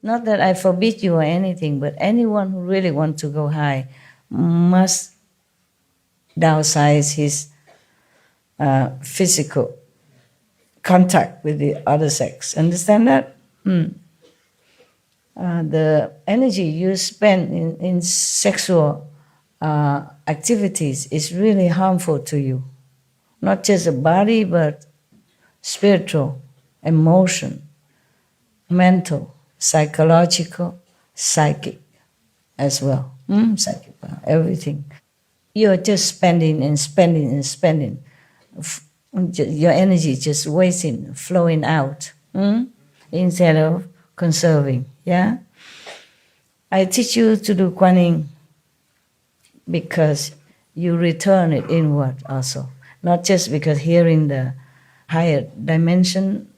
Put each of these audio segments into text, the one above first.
Not that I forbid you or anything, but anyone who really wants to go high must downsize his physical contact with the other sex. Understand that? The energy you spend in sexual activities is really harmful to you. Not just the body, but spiritual, emotion, mental, psychological, psychic as well. Psychic, everything. You're just spending and spending and spending. Your energy just wasting, flowing out, instead of conserving. Yeah, I teach you to do Kuan Yin because you return it inward also, not just because hearing the higher dimension,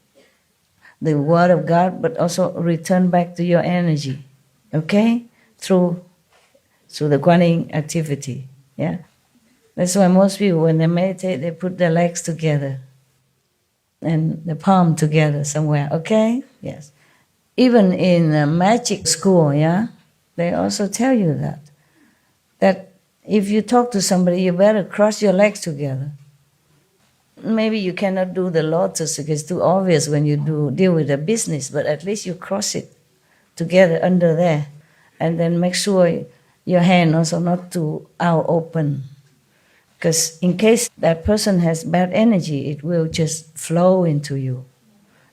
the word of God, but also return back to your energy, okay, through the Kuan Yin activity. Yeah, that's why most people, when they meditate, they put their legs together and the palm together somewhere. Okay, yes. Even in magic school, yeah, they also tell you that if you talk to somebody, you better cross your legs together. Maybe you cannot do the lotus because it's too obvious when you deal with the business, but at least you cross it together under there, and then make sure your hand also not too out open, because in case that person has bad energy, it will just flow into you,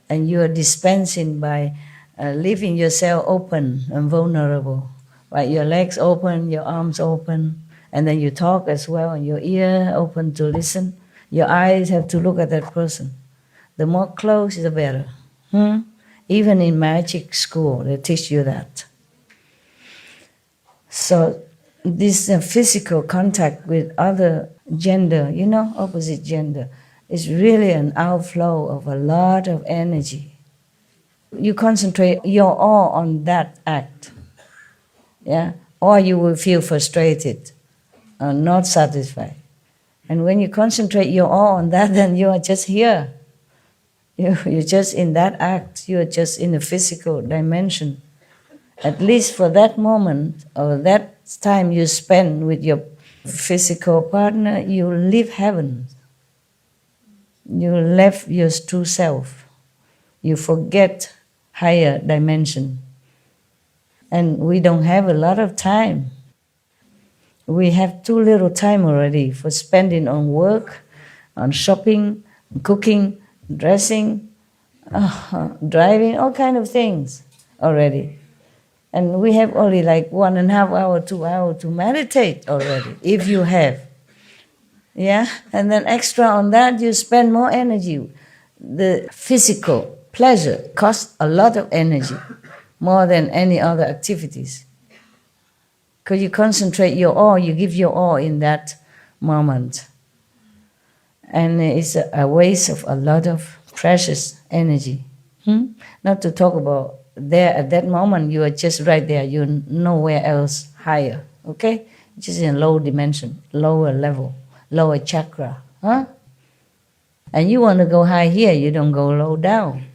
and you are dispensing by leaving yourself open and vulnerable, right? Your legs open, your arms open, and then you talk as well, and your ear open to listen. Your eyes have to look at that person. The more close, the better. Even in magic school, they teach you that. So this physical contact with other gender, opposite gender, is really an outflow of a lot of energy. You concentrate your awe on that act, yeah, or you will feel frustrated or not satisfied. And when you concentrate your awe on that, then you are just here. You're just in that act. You are just in the physical dimension. At least for that moment or that time you spend with your physical partner, you leave heaven. You left your true self. You forget higher dimension. And we don't have a lot of time. We have too little time already for spending on work, on shopping, cooking, dressing, driving, all kind of things already. And we have only like 1.5 hour, 2 hours to meditate already, if you have. Yeah? And then extra on that, you spend more energy. The physical pleasure costs a lot of energy, more than any other activities. Because you concentrate your all, you give your all in that moment. And it's a waste of a lot of precious energy. Not to talk about there at that moment, you are just right there, you're nowhere else higher, okay? Just in low dimension, lower level, lower chakra. And you want to go high here, you don't go low down.